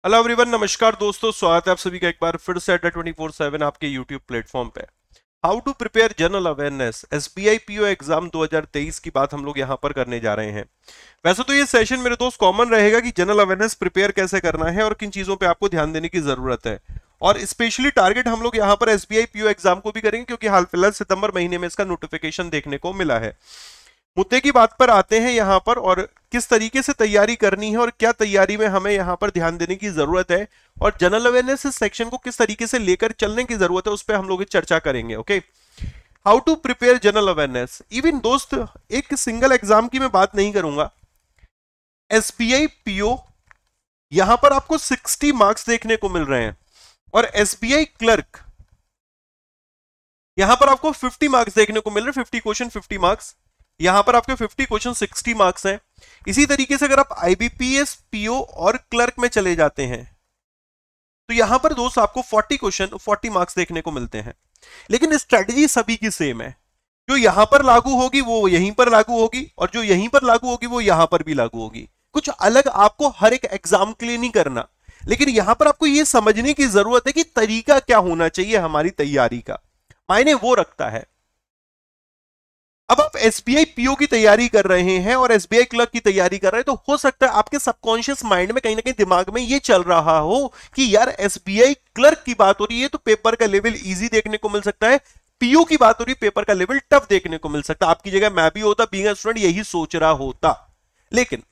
Hello everyone, नमस्कार दोस्तों। स्वागत है आप सभी का एक बार फिर से अड्डा 24/7 आपके यूट्यूब प्लेटफॉर्म पे। How to prepare general awareness SBI PO exam 2023 की बात हम लोग यहाँ पर करने जा रहे हैं। वैसे तो ये सेशन मेरे दोस्त कॉमन रहेगा कि जनरल अवेयरनेस प्रिपेयर कैसे करना है और किन चीजों पे आपको ध्यान देने की जरूरत है। और स्पेशली टारगेट हम लोग यहाँ पर एसबीआई पीओ एग्जाम को भी करेंगे, क्योंकि हाल फिलहाल सितंबर महीने में इसका नोटिफिकेशन देखने को मिला है। मुद्दे की बात पर आते हैं यहाँ पर, और किस तरीके से तैयारी करनी है और क्या तैयारी में हमें यहाँ पर ध्यान देने की जरूरत है, और जनरल अवेयरनेस सेक्शन को किस तरीके से लेकर चलने की जरूरत है, उस पर हम लोग चर्चा करेंगे। Okay, how to prepare general awareness. Even दोस्त, एक सिंगल एग्जाम की मैं बात नहीं करूंगा। एसबीआई पीओ यहां पर आपको 60 मार्क्स देखने को मिल रहे हैं, और एसबीआई क्लर्क यहां पर आपको 50 मार्क्स देखने को मिल रहे हैं। 50 क्वेश्चन 50 मार्क्स, यहां पर आपके 50 क्वेश्चन 60 मार्क्स हैं। इसी तरीके से अगर आप आईबीपीएस पीओ और क्लर्क में चले जाते हैं तो यहां पर दोस्त आपको 40 क्वेश्चन 40 मार्क्स देखने को मिलते हैं। लेकिन स्ट्रेटजी सभी की सेम है। जो यहां पर लागू होगी वो यहीं पर लागू होगी, और जो यहीं पर लागू होगी वो यहां पर भी लागू होगी। कुछ अलग आपको हर एक एग्जाम के लिए नहीं करना, लेकिन यहां पर आपको यह समझने की जरूरत है कि तरीका क्या होना चाहिए हमारी तैयारी का, मायने वो रखता है। अब आप एसबीआई पीओ की तैयारी कर रहे हैं और एसबीआई क्लर्क की तैयारी कर रहे हैं, तो हो सकता है आपके सबकॉन्शियस माइंड में कहीं ना कहीं दिमाग में ये चल रहा हो कि यार एसबीआई क्लर्क की बात हो रही है तो पेपर का लेवल इजी देखने को मिल सकता है, पीओ की बात हो रही है पेपर का लेवल टफ देखने को मिल सकता है। आपकी जगह मैं भी होता, बीइंग अ स्टूडेंट, यही सोच रहा होता। लेकिन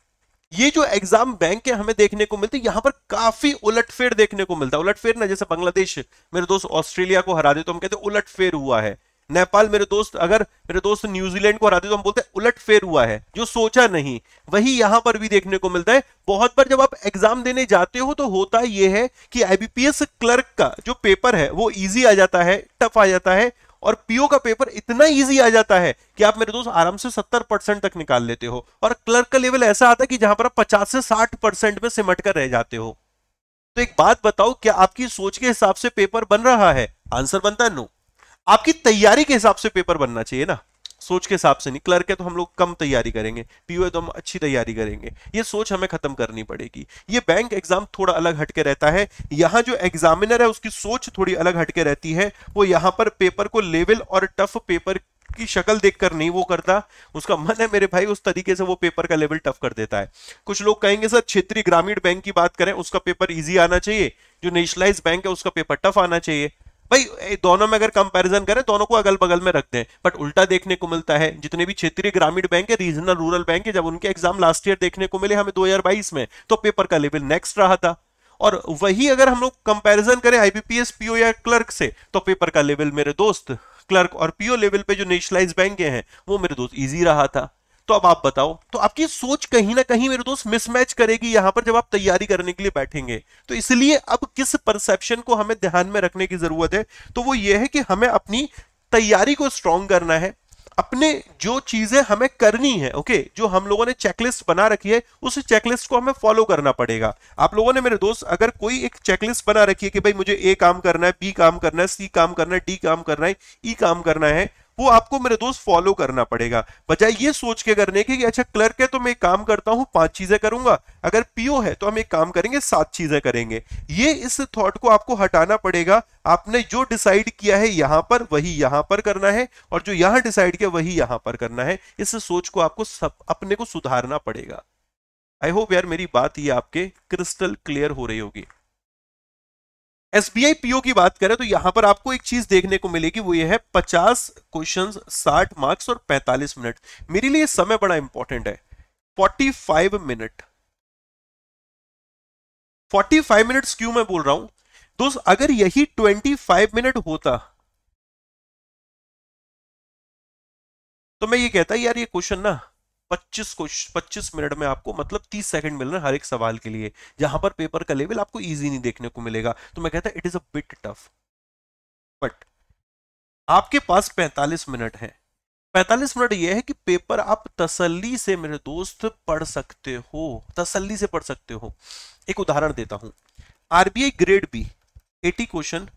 ये जो एग्जाम बैंक के हमें देखने को मिलते, यहां पर काफी उलटफेर देखने को मिलता है। उलटफेर ना, जैसे बांग्लादेश मेरे दोस्त ऑस्ट्रेलिया को हरा दे तो हम कहते हैं उलटफेर हुआ है। नेपाल मेरे दोस्त, अगर मेरे दोस्त न्यूजीलैंड को हरा दे तो हम बोलते हैं उलटफेर हुआ है, जो सोचा नहीं। वही यहां पर भी देखने को मिलता है। बहुत बार जब आप एग्जाम देने जाते हो तो होता यह है कि आईबीपीएस क्लर्क का जो पेपर है वो इजी आ जाता है, टफ आ जाता है, और पीओ का पेपर इतना इजी आ जाता है कि आप मेरे दोस्त आराम से 70% तक निकाल लेते हो, और क्लर्क का लेवल ऐसा आता है कि जहां पर आप 50 से 60% में सिमट कर रह जाते हो। तो एक बात बताओ, क्या आपकी सोच के हिसाब से पेपर बन रहा है? आंसर बनता है नो। आपकी तैयारी के हिसाब से पेपर बनना चाहिए ना, सोच के हिसाब से नहीं। क्लर्क है तो हम लोग कम तैयारी करेंगे, पीओ है तो हम अच्छी तैयारी करेंगे। ये सोच हमें खत्म करनी पड़ेगी। ये बैंक एग्जाम थोड़ा अलग हटके रहता है। यहां जो एग्जामिनर है उसकी सोच थोड़ी अलग हटके रहती है। वो यहां पर पेपर को लेवल और टफ पेपर की शक्ल देखकर नहीं वो करता, उसका मन है मेरे भाई उस तरीके से वो पेपर का लेवल टफ कर देता है। कुछ लोग कहेंगे सर क्षेत्रीय ग्रामीण बैंक की बात करें, उसका पेपर इजी आना चाहिए, जो नेशनलाइज बैंक है उसका पेपर टफ आना चाहिए। भाई दोनों में अगर कंपैरिजन करें, दोनों को अगल बगल में रख दें, बट उल्टा देखने को मिलता है। जितने भी क्षेत्रीय ग्रामीण बैंक है, रीजनल रूरल बैंक है, जब उनके एग्जाम लास्ट ईयर देखने को मिले हमें 2022 में, तो पेपर का लेवल नेक्स्ट रहा था। और वही अगर हम लोग कंपैरिजन करें आईबीपीएस पीओ या क्लर्क से, तो पेपर का लेवल मेरे दोस्त क्लर्क और पीओ लेवल पे जो नेशनलाइज बैंक के हैं वो मेरे दोस्त इजी रहा था। तो अब आप बताओ, तो आपकी सोच कहीं ना कहीं मेरे दोस्त मिसमैच करेगी यहां पर जब आप तैयारी करने के लिए बैठेंगे। तो इसलिए अब किस परसेप्शन को हमें ध्यान में रखने की जरूरत है, तो वो ये है कि हमें अपनी तैयारी को स्ट्रांग करना है। अपने जो चीजें हमें करनी है, ओके, जो हम लोगों ने चेकलिस्ट बना रखी है, उस चेकलिस्ट को हमें फॉलो करना पड़ेगा। आप लोगों ने मेरे दोस्त अगर कोई एक चेकलिस्ट बना रखी है कि भाई मुझे ए काम करना है, बी काम करना है, सी काम करना है, डी काम करना है, ई काम करना है, वो आपको मेरे दोस्त फॉलो करना पड़ेगा। बजाय ये सोच के करने के कि अच्छा क्लर्क है तो मैं एक काम करता हूं 5 चीजें करूंगा, अगर पीओ है तो हम एक काम करेंगे 7 चीजें करेंगे। ये इस थॉट को आपको हटाना पड़ेगा। आपने जो डिसाइड किया है यहां पर वही यहां पर करना है, और जो यहां डिसाइड किया वही यहां पर करना है। इस सोच को आपको सब अपने को सुधारना पड़ेगा। आई होप यार मेरी बात ये आपके क्रिस्टल क्लियर हो रही होगी। एसबीआई पीओ की बात करें तो यहां पर आपको एक चीज देखने को मिलेगी, वो ये है 50 क्वेश्चंस 60 मार्क्स और 45 मिनट। मेरे लिए समय बड़ा इंपॉर्टेंट है। 45 मिनट, 45 मिनट्स क्यों मैं बोल रहा हूं दोस्त, अगर यही 25 मिनट होता तो मैं ये कहता यार ये क्वेश्चन ना 25 मिनट में आपको मतलब 30 सेकंड मिल रहे हैं हर एक सवाल के लिए, जहां पर पेपर का लेवल आपको इजी नहीं देखने को मिलेगा। तो मैं कहता it is a bit tough. But आपके पास 45 मिनट है। 45 मिनट यह है कि पेपर आप तसल्ली से मेरे दोस्त पढ़ सकते हो, तसल्ली से पढ़ सकते हो। एक उदाहरण देता हूं, RBI grade B 80 question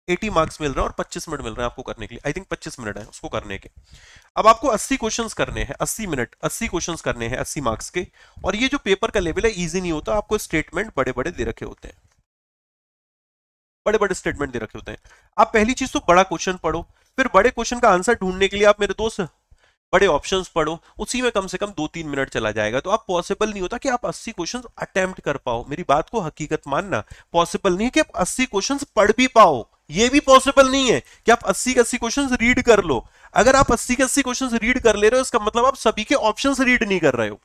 80 marks मिल रहा है और 25 मिनट मिल रहे हैं आपको करने के लिए। आई थिंक 25 मिनट है उसको करने के। अब आपको 80 क्वेश्चंस करने हैं, 80 मिनट 80 क्वेश्चंस करने हैं 80 मार्क्स के। और ये जो पेपर का लेवल है इजी नहीं होता, आपको स्टेटमेंट बड़े बड़े दे रखे होते हैं, बड़े बड़े स्टेटमेंट दे रखे होते हैं। आप पहली चीज तो बड़ा क्वेश्चन पढ़ो, फिर बड़े क्वेश्चन का आंसर ढूंढने के लिए आप मेरे दोस्त बड़े ऑप्शंस पढ़ो, उसी में कम से कम 2-3 मिनट चला जाएगा। तो आप पॉसिबल नहीं होता कि आप 80 क्वेश्चंस अटेम्प्ट कर पाओ, मेरी बात को हकीकत मानना। पॉसिबल नहीं है कि आप 80 क्वेश्चंस पढ़ भी पाओ, ये भी पॉसिबल नहीं है कि आप 80 के 80 क्वेश्चंस रीड कर लो। अगर आप 80 के 80 क्वेश्चंस रीड कर ले रहे हो, इसका मतलब आप सभी के ऑप्शंस रीड नहीं कर रहे हो।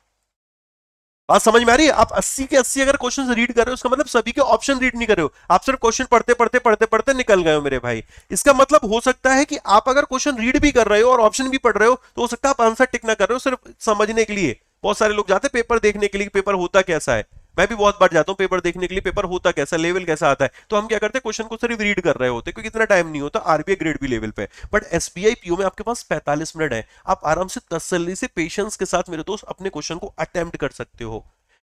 बात समझ में आ रही है? आप 80 के 80 अगर क्वेश्चंस रीड कर रहे हो, इसका मतलब सभी के ऑप्शन रीड नहीं कर रहे हो, आप सिर्फ क्वेश्चन पढ़ते पढ़ते पढ़ते पढ़ते निकल गए हो मेरे भाई। इसका मतलब हो सकता है कि आप अगर क्वेश्चन रीड भी कर रहे हो और ऑप्शन भी पढ़ रहे हो, तो हो सकता है आप आंसर टिक ना कर रहे हो सिर्फ समझने के लिए। बहुत सारे लोग जाते हैं पेपर देखने के लिए, पेपर होता कैसा है। मैं भी बहुत बार जाता हूँ पेपर देखने के लिए, पेपर होता कैसा, लेवल कैसा आता है। तो हम क्या करते हैं, क्वेश्चन को सिर्फ रीड कर रहे होते, क्योंकि इतना टाइम नहीं होता आरबीआई ग्रेड बी लेवल पे। बट एसबीआई पीओ में आपके पास 45 मिनट है, आप आराम से तसल्ली से पेशेंस के साथ मेरे दोस्त अपने क्वेश्चन को अटेम्प्ट कर सकते हो।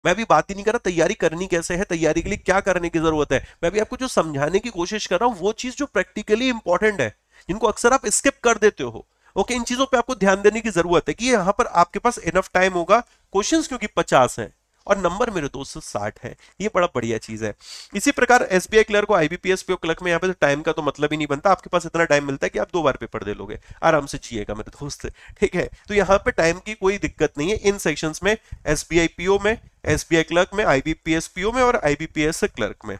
मैं भी बात ही नहीं कर रहा तैयारी करनी कैसे है, तैयारी के लिए क्या करने की जरूरत है। मैं भी आपको जो समझाने की कोशिश कर रहा हूं वो चीज जो प्रैक्टिकली इंपॉर्टेंट है, जिनको अक्सर आप स्किप कर देते हो। ओके, इन चीजों पे आपको ध्यान देने की जरूरत है कि यहां पर आपके पास इनफ टाइम होगा। क्वेश्चंस क्योंकि 50 हैं और नंबर मेरे दोस्त 60 है, ये बड़ा बढ़िया चीज है। इसी प्रकार एसबीआई क्लर्क को आईबीपीएस पीओ क्लर्क में यहाँ पे टाइम का तो मतलब ही नहीं बनता, आपके पास इतना टाइम मिलता है कि आप 2 बार पेपर दे लोगे, आराम से जिएगा मेरे दोस्त। ठीक है, तो यहाँ पे टाइम की कोई दिक्कत नहीं है इन सेक्शंस में, एसबीआई पीओ में, एसबीआई क्लर्क में, आईबीपीएस पीओ में और आईबीपीएस क्लर्क में।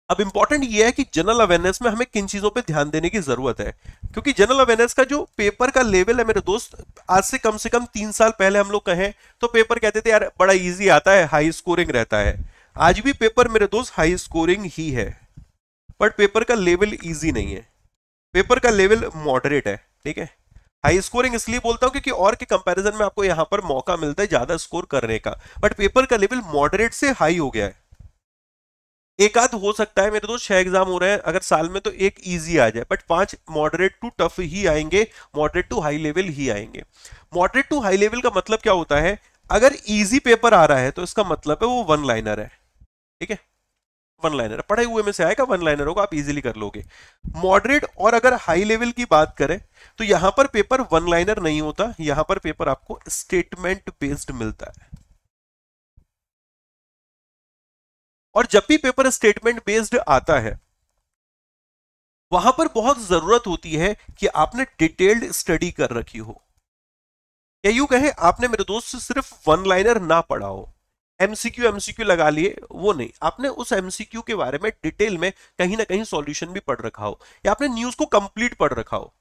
अब इंपॉर्टेंट ये है कि जनरल अवेयरनेस में हमें किन चीजों पे ध्यान देने की जरूरत है, क्योंकि जनरल अवेयरनेस का जो पेपर का लेवल है मेरे दोस्त, आज से कम 3 साल पहले हम लोग कहें तो पेपर कहते थे यार बड़ा इजी आता है, हाई स्कोरिंग रहता है। आज भी पेपर मेरे दोस्त हाई स्कोरिंग ही है, बट पेपर का लेवल इजी नहीं है, पेपर का लेवल मॉडरेट है। ठीक है, हाई स्कोरिंग इसलिए बोलता हूं क्योंकि और के कंपैरिजन में आपको यहां पर मौका मिलता है ज्यादा स्कोर करने का, बट पेपर का लेवल मॉडरेट से हाई हो गया है। एक आध हो सकता है मेरे दोस्त 6 एग्जाम हो रहे हैं अगर साल में, तो एक इजी आ जाए, बट 5 मॉडरेट टू टफ ही आएंगे, मॉडरेट टू हाई लेवल ही आएंगे। मॉडरेट टू हाई लेवल का मतलब क्या होता है, अगर इजी पेपर आ रहा है तो इसका मतलब है वो वन लाइनर है। ठीक है, वन लाइनर पढ़े हुए में से आएगा, वन लाइनर होगा, आप इजीली कर लोगे। मॉडरेट और अगर हाई लेवल की बात करें तो यहां पर पेपर वन लाइनर नहीं होता, यहां पर पेपर आपको स्टेटमेंट बेस्ड मिलता है। और जब भी पेपर स्टेटमेंट बेस्ड आता है वहां पर बहुत जरूरत होती है कि आपने डिटेल्ड स्टडी कर रखी हो, या यूं कहें आपने मेरे दोस्त सिर्फ वन लाइनर ना पढ़ा हो, एमसीक्यू एमसीक्यू लगा लिए वो नहीं, आपने उस एमसीक्यू के बारे में डिटेल में कहीं ना कहीं सॉल्यूशन भी पढ़ रखा हो, या आपने न्यूज को कंप्लीट पढ़ रखा हो,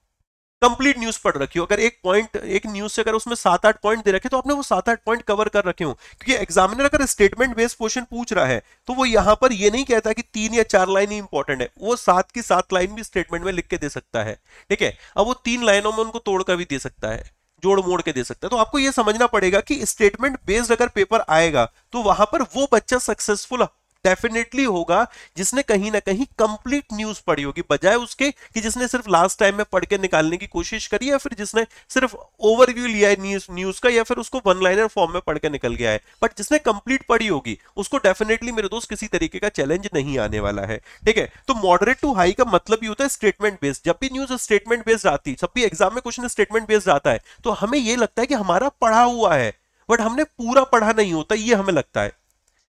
कंप्लीट न्यूज पढ़ रखी हो। अगर एक पॉइंट, एक न्यूज से अगर उसमें 7-8 पॉइंट दे रखे तो आपने वो 7-8 पॉइंट कवर कर रखे हो, क्योंकि एग्जामिनर अगर स्टेटमेंट बेस्ड क्वेश्चन पूछ रहा है तो वो यहां पर ये नहीं कहता कि 3 या 4 लाइन ही इंपॉर्टेंट है, वो 7 की 7 लाइन भी स्टेटमेंट में लिख के दे सकता है। ठीक है, अब वो 3 लाइनों में उनको तोड़कर भी दे सकता है, जोड़ मोड़ के दे सकता है। तो आपको यह समझना पड़ेगा कि स्टेटमेंट बेस्ड अगर पेपर आएगा तो वहां पर वो बच्चा सक्सेसफुल डेफिनेटली होगा जिसने कहीं ना कहीं कंप्लीट न्यूज पढ़ी होगी, बजाय उसके कि जिसने सिर्फ लास्ट टाइम में पढ़ के निकालने की कोशिश करी है, फिर जिसने सिर्फ ओवरव्यू लिया है न्यूज का, या फिर उसको वन लाइनर फॉर्म में पढ़ के निकल गया है। बट जिसने कंप्लीट पढ़ी होगी उसको डेफिनेटली मेरे दोस्त किसी तरीके का चैलेंज नहीं आने वाला है। ठीक है, तो मॉडरेट टू हाई का मतलब ही होता है स्टेटमेंट बेस्ड। जब भी न्यूज स्टेटमेंट बेस्ड आती है, जब भी एग्जाम में क्वेश्चन स्टेटमेंट बेस्ड आता है, तो हमें यह लगता है कि हमारा पढ़ा हुआ है, बट हमने पूरा पढ़ा नहीं होता, ये हमें लगता है।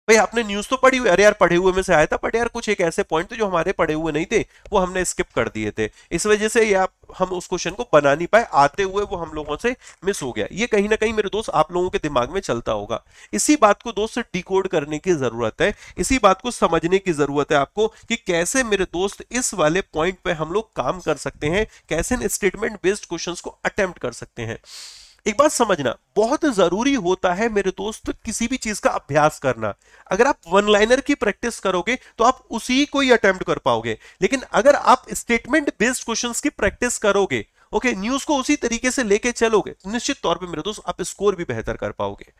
भाई आपने न्यूज तो पढ़ी हुई, अरे यार पढ़े हुए में से आया था, बट यार कुछ एक ऐसे पॉइंट थे जो हमारे पढ़े हुए नहीं थे, वो हमने स्किप कर दिए थे, इस वजह से या हम उस क्वेश्चन को बना नहीं पाए, आते हुए वो हम लोगों से मिस हो गया। ये कहीं ना कहीं मेरे दोस्त आप लोगों के दिमाग में चलता होगा। इसी बात को दोस्त डिकोड करने की जरूरत है, इसी बात को समझने की जरूरत है आपको कि कैसे मेरे दोस्त इस वाले पॉइंट पे हम लोग काम कर सकते हैं, कैसे इन स्टेटमेंट बेस्ड क्वेश्चंस को अटेम्प्ट कर सकते हैं। एक बात समझना, बहुत जरूरी होता है मेरे दोस्त किसी भी चीज का अभ्यास करना। अगर आप वन लाइनर की प्रैक्टिस करोगे तो आप उसी को ही अटेम्प्ट कर पाओगे, लेकिन अगर आप स्टेटमेंट बेस्ड क्वेश्चंस की प्रैक्टिस करोगे, ओके, न्यूज को उसी तरीके से लेके चलोगे, निश्चित तौर पे मेरे दोस्त आप स्कोर भी बेहतर कर पाओगे।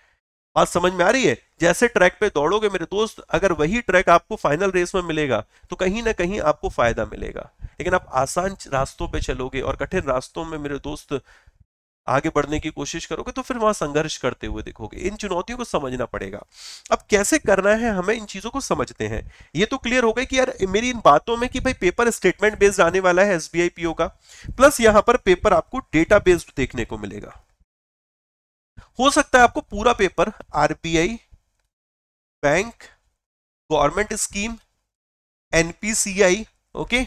बात समझ में आ रही है? जैसे ट्रैक पे दौड़ोगे मेरे दोस्त, अगर वही ट्रैक आपको फाइनल रेस में मिलेगा तो कहीं ना कहीं आपको फायदा मिलेगा, लेकिन आप आसान रास्तों पे चलोगे और कठिन रास्तों में मेरे दोस्त आगे बढ़ने की कोशिश करोगे तो फिर वहां संघर्ष करते हुए दिखोगे। इन चुनौतियों को समझना पड़ेगा। अब कैसे करना है हमें, इन चीजों को समझते हैं। ये तो क्लियर हो गया कि यार मेरी इन बातों में कि भाई पेपर स्टेटमेंट बेस्ड आने वाला है एसबीआई पीओ का, प्लस यहां पर पेपर आपको डेटा बेस्ड देखने को मिलेगा। हो सकता है आपको पूरा paper RBI, bank, government scheme, NPCI, okay,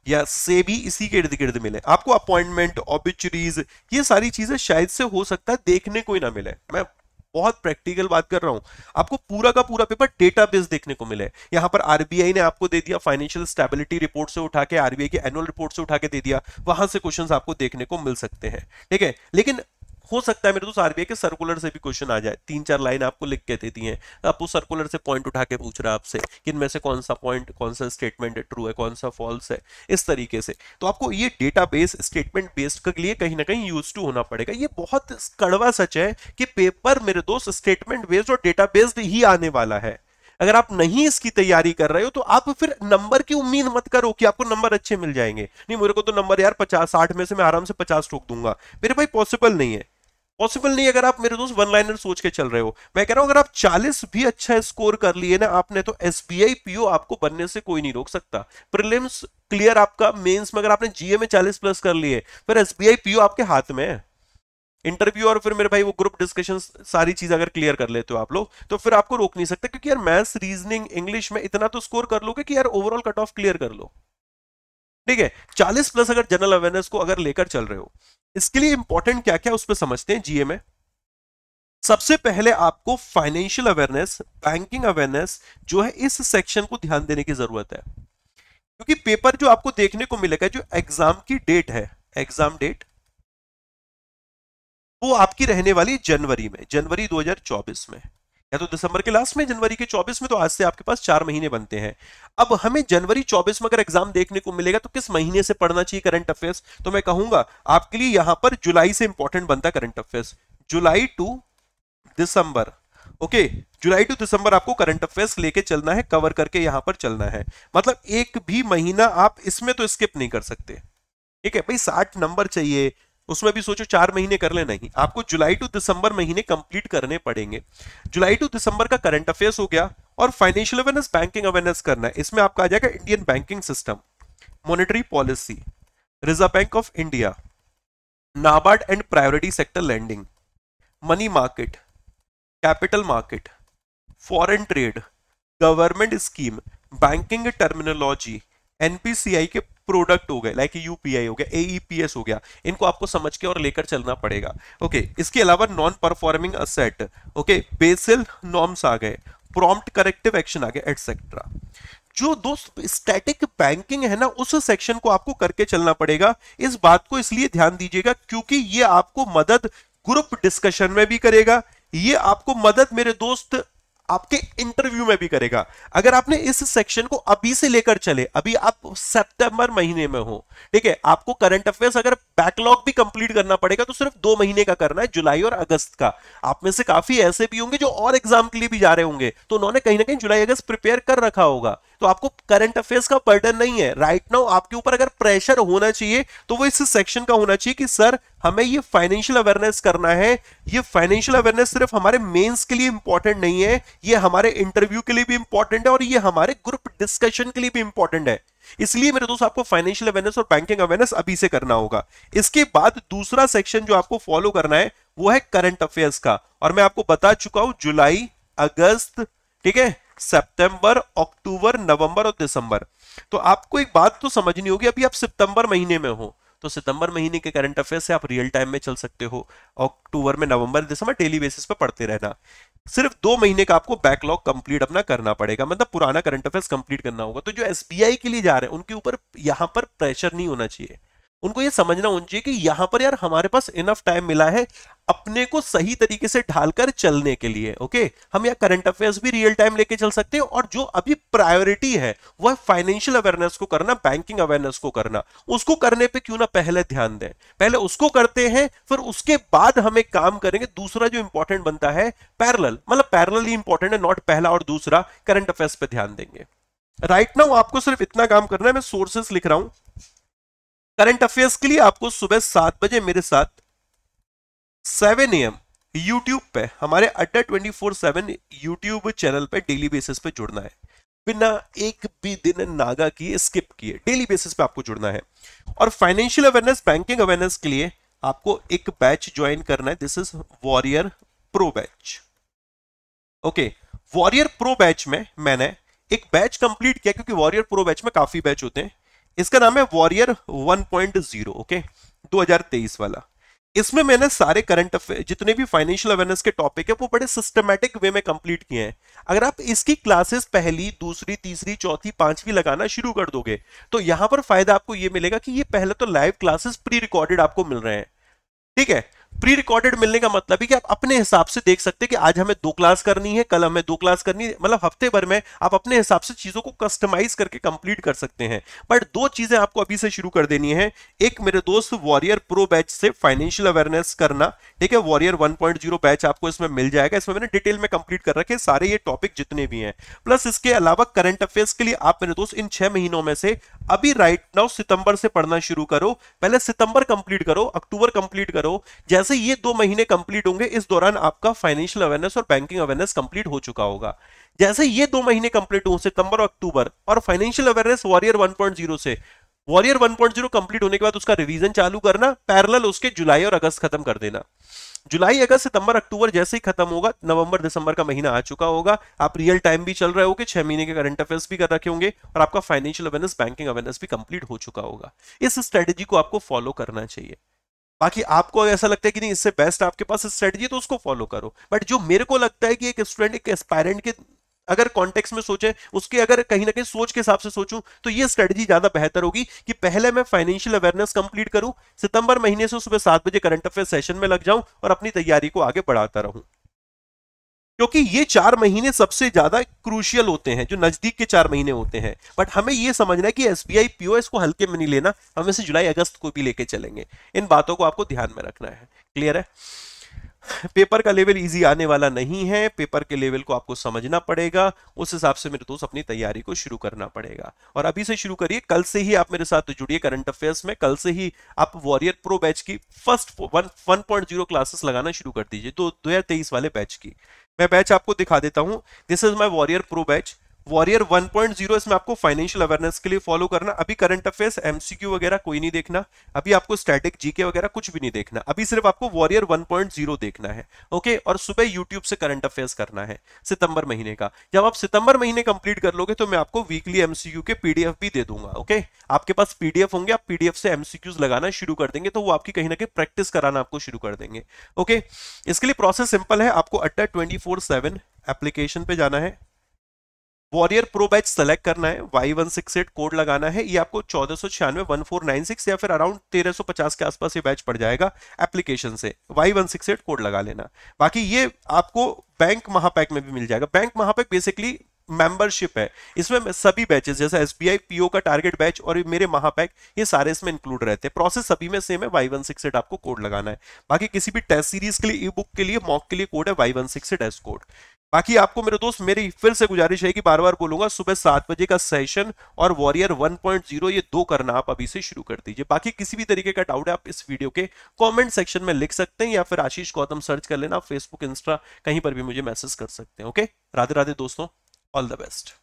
या से भी इसी के इर्द गिर्द मिले। आपको अपॉइंटमेंट, ऑबिचुरीज, ये सारी चीजें शायद से हो सकता है देखने को ही ना मिले। मैं बहुत प्रैक्टिकल बात कर रहा हूं। आपको पूरा का पूरा पेपर डेटाबेस देखने को मिले। यहां पर आरबीआई ने आपको दे दिया, फाइनेंशियल स्टेबिलिटी रिपोर्ट से उठा के, आरबीआई की एनुअल रिपोर्ट से उठा के दे दिया, वहां से क्वेश्चंस आपको देखने को मिल सकते हैं, ठीक है। लेकिन हो सकता है मेरे दोस्त आरबीआई के सर्कुलर से भी क्वेश्चन आ जाए, 3-4 लाइन आपको लिख के देती हैं, आप उस सर्कुलर से पॉइंट उठा के पूछ रहा है आपसे कि इनमें से कौन सा पॉइंट, कौन सा स्टेटमेंट ट्रू है, कौन सा फॉल्स है, इस तरीके से। तो आपको ये डेटाबेस स्टेटमेंट बेस्ड के लिए कहीं ना कहीं यूज टू होना पड़ेगा। ये बहुत कड़वा सच है कि पेपर मेरे दोस्त स्टेटमेंट बेस्ड और डेटा बेस्ड ही आने वाला है। अगर आप नहीं इसकी तैयारी कर रहे हो तो आप फिर नंबर की उम्मीद मत करो कि आपको नंबर अच्छे मिल जाएंगे। नहीं, मेरे को तो नंबर यार 50-60 में से मैं आराम से 50 ठोक दूंगा, मेरे भाई पॉसिबल नहीं है, पॉसिबल नहीं। अगर आप मेरे दोस्त वन लाइनर सोच के चल रहे हो, मैं कह रहा हूं अगर आप 40 भी अच्छा स्कोर कर लिए ना आपने, तो एसबीआई पीओ आपको बनने से कोई नहीं रोक सकता। प्रीलिम्स क्लियर आपका, मेंस में अगर आपने जीए में 40 प्लस कर लिए, फिर एसबीआई पीओ आपके हाथ में है। इंटरव्यू और फिर मेरे भाई वो ग्रुप डिस्कशन, सारी चीज अगर क्लियर कर लेते हो आप लोग, तो फिर आपको रोक नहीं सकते, क्योंकि यार मैथ्स, रीजनिंग, इंग्लिश में इतना तो स्कोर कर लोगे कि यार ओवरऑल कट ऑफ क्लियर कर लो, ठीक है। 40 प्लस अगर जनरल अवेयरनेस को अगर लेकर चल रहे हो, इसके लिए इंपॉर्टेंट क्या क्या उस पर समझते हैं जीए में। सबसे पहले आपको फाइनेंशियल अवेयरनेस, बैंकिंग अवेयरनेस जो है, इस सेक्शन को ध्यान देने की जरूरत है। क्योंकि पेपर जो आपको देखने को मिलेगा, जो एग्जाम की डेट है, एग्जाम डेट वो आपकी रहने वाली जनवरी में, जनवरी 2024 में, या तो दिसंबर के लास्ट में, जनवरी के 24 में। तो आज से आपके पास 4 महीने बनते हैं। अब हमें जनवरी 24 में अगर एग्जाम देखने को मिलेगा तो किस महीने से पढ़ना चाहिए करंट अफेयर्स, तो मैं कहूंगा आपके लिए यहां पर जुलाई से इंपॉर्टेंट बनता है current affairs. July to December, okay, July to December आपको करंट अफेयर्स लेके चलना है, कवर करके यहां पर चलना है। मतलब एक भी महीना आप इसमें तो स्किप नहीं कर सकते, ठीक है भाई। 60 नंबर चाहिए, उसमें भी सोचो 4 महीने कर ले, नहीं, आपको जुलाई टू दिसंबर महीने कंप्लीट करने पड़ेंगे। जुलाई टू दिसंबर का करंट अफेयर्स हो गया, और फाइनेंशियल अवेयरनेस, बैंकिंग अवेयरनेस करना है। इसमें आपका आ जाएगा Indian banking system, monetary policy, reserve bank of India, NABARD and priority sector lending, money market, capital market, foreign trade, government scheme, banking terminology, NPCI के प्रोडक्ट हो गए, लाइक यूपीआई हो गया, एईपीएस हो गया, इनको आपको समझ के और लेकर चलना पड़ेगा, ओके। इसके अलावा non performing asset, okay, Basel norms आ गए, प्रॉम्प्ट करेक्टिव एक्शन आ गए, एटसेट्रा। जो दोस्त स्टैटिक बैंकिंग है ना, उस सेक्शन को आपको करके चलना पड़ेगा। इस बात को इसलिए ध्यान दीजिएगा क्योंकि ये आपको मदद ग्रुप डिस्कशन में भी करेगा, ये आपको मदद मेरे दोस्त आपके इंटरव्यू में भी करेगा। अगर आपने इस सेक्शन को अभी से लेकर चले, अभी आप सितंबर महीने में हो, ठीक है, आपको करंट अफेयर्स अगर बैकलॉग भी कंप्लीट करना पड़ेगा तो सिर्फ 2 महीने का करना है, जुलाई और अगस्त का। आप में से काफी ऐसे भी होंगे जो और एग्जाम के लिए भी जा रहे होंगे, तो उन्होंने कहीं ना कहीं जुलाई अगस्त प्रिपेयर कर रखा होगा, तो आपको करंट अफेयर्स का बर्डन नहीं है। राइट नाउ आपके ऊपर अगर प्रेशर होना चाहिए तो वो इस सेक्शन का होना चाहिए कि सर हमें ये फाइनेंशियल अवेयरनेस करना है। ये फाइनेंशियल अवेयरनेस सिर्फ हमारे मेंस के लिए इंपॉर्टेंट नहीं है, ये हमारे इंटरव्यू के लिए भी इंपॉर्टेंट है, और ये हमारे ग्रुप डिस्कशन के लिए भी इंपॉर्टेंट है। इसलिए मेरे दोस्त आपको फाइनेंशियल अवेयरनेस और बैंकिंग अवेयरनेस अभी से करना होगा। इसके बाद दूसरा सेक्शन जो आपको फॉलो करना है वो है करंट अफेयर्स का, और मैं आपको बता चुका हूं जुलाई, अगस्त, ठीक है, सितंबर, अक्टूबर, नवंबर और दिसंबर। तो आपको एक बात तो समझनी होगी, अभी आप सितंबर महीने में हो तो सितंबर महीने के करंट अफेयर्स से आप रियल टाइम में चल सकते हो। अक्टूबर में, नवंबर, दिसंबर डेली बेसिस पे पढ़ते रहना। सिर्फ 2 महीने का आपको बैकलॉग कंप्लीट अपना करना पड़ेगा, मतलब पुराना करंट अफेयर्स कंप्लीट करना होगा। तो जो एसबीआई के लिए जा रहे हैं उनके ऊपर यहां पर प्रेशर नहीं होना चाहिए, उनको ये समझना होना चाहिए कि यहां पर यार हमारे पास इनफ टाइम मिला है अपने को सही तरीके से ढालकर चलने के लिए, ओके। हम यहाँ करंट अफेयर्स भी रियल टाइम लेके चल सकते हैं, और जो अभी प्रायोरिटी है वो है फाइनेंशियल अवेयरनेस को करना, बैंकिंग अवेयरनेस को करना। उसको करने पे क्यों ना पहले ध्यान दें, पहले उसको करते हैं, फिर उसके बाद हम एक काम करेंगे। दूसरा जो इंपॉर्टेंट बनता है पैरेलल, मतलब पैरेलल ही इंपॉर्टेंट है, नॉट पहला और दूसरा, करंट अफेयर्स पे ध्यान देंगे। राइट नाउ आपको सिर्फ इतना काम करना है, मैं सोर्सेस लिख रहा हूं करंट अफेयर्स के लिए। आपको सुबह 7 बजे मेरे साथ 7 AM यूट्यूब पे हमारे अड्डा 24/7 यूट्यूब चैनल पे डेली बेसिस पे जुड़ना है, बिना एक भी दिन नागा किए स्किप किए डेली बेसिस पे आपको जुड़ना है। और फाइनेंशियल अवेयरनेस, बैंकिंग अवेयरनेस के लिए आपको एक बैच ज्वाइन करना है, this is warrior pro batch. Okay, warrior pro batch में मैंने एक बैच कंप्लीट किया, क्योंकि वॉरियर प्रो बैच में काफी बैच होते हैं। इसका नाम है वॉरियर 1.0, ओके, 2023 वाला। इसमें मैंने सारे करंट अफेयर, जितने भी फाइनेंशियल अवेयरनेस के टॉपिक है, वो बड़े सिस्टमैटिक वे में कंप्लीट किए हैं। अगर आप इसकी क्लासेस पहली, दूसरी, तीसरी, चौथी, पांचवी लगाना शुरू कर दोगे, तो यहां पर फायदा आपको ये मिलेगा कि ये पहले तो लाइव क्लासेस प्री रिकॉर्डेड आपको मिल रहे हैं, ठीक है। प्री रिकॉर्डेड मिलने का मतलब है कि आप अपने हिसाब से देख सकते हैं कि आज हमें 2 क्लास करनी है, कल हमें 2 क्लास करनी है, मतलब हफ्ते भर में आप अपने हिसाब से चीजों को कस्टमाइज करके कंप्लीट कर सकते हैं। बट 2 चीजें आपको अभी से शुरू कर देनी है। एक, मेरे दोस्त वॉरियर प्रो बैच से फाइनेंशियल अवेयरनेस करना, ठीक है। वॉरियर 1.0 बैच आपको इसमें मिल जाएगा, इसमें मैंने डिटेल में कंप्लीट कर रखे सारे ये टॉपिक जितने भी हैं। प्लस इसके अलावा करंट अफेयर्स के लिए आप मेरे दोस्त इन 6 महीनों में से अभी राइट नाउ सितंबर से पढ़ना शुरू करो। पहले सितंबर कंप्लीट करो, अक्टूबर कंप्लीट करो। जैसे ये 2 महीने कंप्लीट होंगे, इस दौरान आपका फाइनेंशियल अवेयरनेस और बैंकिंग अवेयरनेस कंप्लीट हो चुका होगा। जैसे ये 2 महीने कंप्लीट हो, सितंबर और अक्टूबर, और फाइनेंशियल अवेयरनेस वॉरियर 1.0 से, वॉरियर 1.0 कंप्लीट होने के बाद उसका रिवीजन चालू करना, पैरेलल उसके जुलाई और अगस्त खत्म कर देना। जुलाई, अगस्त, सितंबर, अक्टूबर जैसे ही खत्म होगा, नवंबर, दिसंबर का महीना आ चुका होगा, आप रियल टाइम भी चल रहे होगे, 6 महीने के करंट अफेयर्स भी कर रखे होंगे, और आपका फाइनेंशियल अवेयरनेस, बैंकिंग अवेयरनेस भी कंप्लीट हो चुका होगा। इस स्ट्रेटेजी को आपको फॉलो करना चाहिए। बाकी आपको ऐसा लगता है कि नहीं, इससे बेस्ट आपके पास स्ट्रेटजी है, तो उसको फॉलो करो। बट जो मेरे को लगता है कि एक स्टूडेंट, एक एस्पायरेंट के अगर कॉन्टेक्स्ट में सोचे, उसके अगर कहीं ना कहीं सोच के हिसाब से सोचूं, तो ये स्ट्रेटजी ज्यादा बेहतर होगी कि पहले मैं फाइनेंशियल अवेयरनेस कंप्लीट करूं, सितंबर महीने से सुबह 7 बजे करंट अफेयर सेशन में लग जाऊं और अपनी तैयारी को आगे बढ़ाता रहूं। क्योंकि ये 4 महीने सबसे ज्यादा क्रूशियल होते हैं, जो नजदीक के 4 महीने होते हैं। बट हमें ये समझना है कि एसबीआई पीओएस को हल्के में नहीं लेना, हम इसे जुलाई अगस्त को भी लेके चलेंगे। इन बातों को आपको ध्यान में रखना है। क्लियर है? पेपर का लेवल इजी आने वाला नहीं है, पेपर के लेवल को आपको समझना पड़ेगा, उस हिसाब से मेरे दोस्त अपनी तैयारी को शुरू करना पड़ेगा। और अभी से शुरू करिए, कल से ही आप मेरे साथ जुड़िए करंट अफेयर्स में। कल से ही आप वॉरियर प्रो बैच की फर्स्ट 1.0 क्लासेस लगाना शुरू कर दीजिए, 2023 वाले बैच की। मैं बैच आपको दिखा देता हूं, this is my warrior pro batch. Warrior 1.0, इसमें आपको फाइनेंशियल अवेयरनेस के लिए फॉलो करना। अभी करंट अफेयर्स, एमसीक्यू वगैरह कोई नहीं देखना, अभी आपको स्टैटिक जीके वगैरह कुछ भी नहीं देखना, अभी सिर्फ आपको वॉरियर 1.0 देखना है, ओके। और सुबह यूट्यूब से करंट अफेयर्स करना है सितंबर महीने का। जब आप सितंबर महीने कंप्लीट कर लोगे, तो मैं आपको वीकली एमसीक्यू के पीडीएफ भी दे दूंगा, ओके। आपके पास पीडीएफ होंगे, आप पीडीएफ से एमसीक्यूज लगाना शुरू कर देंगे, तो वो आपकी कहीं ना कहीं प्रैक्टिस कराना आपको शुरू कर देंगे, ओके। इसके लिए प्रोसेस सिंपल है, आपको अड्डा 24/7 एप्लीकेशन पे जाना है, वॉरियर प्रो बैच सेलेक्ट करना है, Y168 कोड लगाना है। ये आपको 1496 1496 या फिर अराउंड 1350 के आसपास ये बैच पड़ जाएगा एप्लीकेशन से, Y168 कोड लगा लेना। बाकी ये आपको बैंक महापैक में भी मिल जाएगा। बैंक महापैक बेसिकली मेंबरशिप है, इसमें सभी बैचेस जैसे एसबीआई पीओ का टारगेट बैच और मेरे महापैक, ये सारे इसमें इंक्लूड रहते हैं। प्रोसेस सभी में सेम है, Y168 आपको कोड लगाना है। बाकी किसी भी टेस्ट सीरीज के लिए, ई बुक के लिए, मॉक के लिए कोड है Y168 कोड। बाकी आपको मेरे दोस्त, मेरी फिर से गुजारिश है कि बार बार बोलूंगा, सुबह 7 बजे का सेशन और वॉरियर 1.0 ये 2 करना आप अभी से शुरू कर दीजिए। बाकी किसी भी तरीके का डाउट है, आप इस वीडियो के कमेंट सेक्शन में लिख सकते हैं, या फिर आशीष गौतम सर्च कर लेना, फेसबुक, इंस्टा कहीं पर भी मुझे मैसेज कर सकते हैं, ओके। राधे राधे दोस्तों, ऑल द बेस्ट।